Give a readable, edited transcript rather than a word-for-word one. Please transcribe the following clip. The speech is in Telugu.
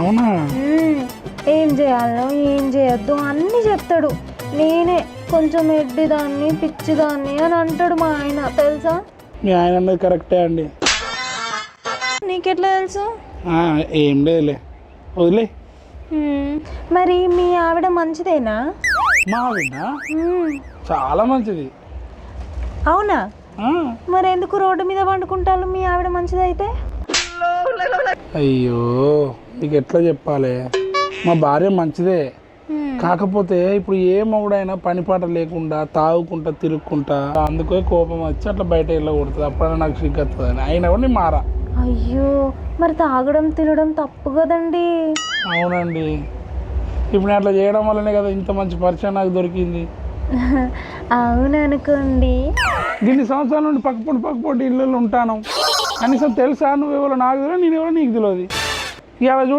అవునా? ఏం చేయాలో ఏం చేయొద్దు అన్నీ చెప్తాడు. నేనే కొంచెం ఎడ్డిదాన్ని పిచ్చిదాన్ని అని అంటాడు మా ఆయన, తెలుసా? మీ ఆయన అన్నది కరెక్టే అండి. నీకెట్లా తెలుసు? ఏం లేదులే, వదిలే. మరి మీ ఆవిడ మంచిదేనా? మా ఆవిడ చాలా మంచిది. అవునా? మరి ఎందుకు రోడ్డు మీద వండుకుంటారు మీ ఆవిడ మంచిదైతే? అయ్యో నీకు ఎట్లా చెప్పాలి, మా భార్య మంచిదే. కాకపోతే ఇప్పుడు ఏ మొగుడైనా పని పాట లేకుండా తాగుకుంటా తిరుక్కుంటా అందుకే కోపం వచ్చి అట్లా బయట వెళ్ళకూడదు. అప్పుడైనా నాకు సిగ్గొస్తుంది అని అయినా కూడా నేను మారా. అయ్యో మరి తాగడం తినడం తప్పు కదండి. అవునండి, ఇప్పుడు నేను అట్లా చేయడం వల్లనే కదా ఇంత మంచి పరిచయం నాకు దొరికింది. అవుననుకోండి. దీన్ని సంవత్సరాల నుండి పక్కపొంటి ఇళ్ళల్లో ఉంటాను. కనీసం తెలుసా నువ్వు ఎవరో నాకు తెలియదు, నేను ఎవరో నీకు తెలియదు. ఇవాళ చూడు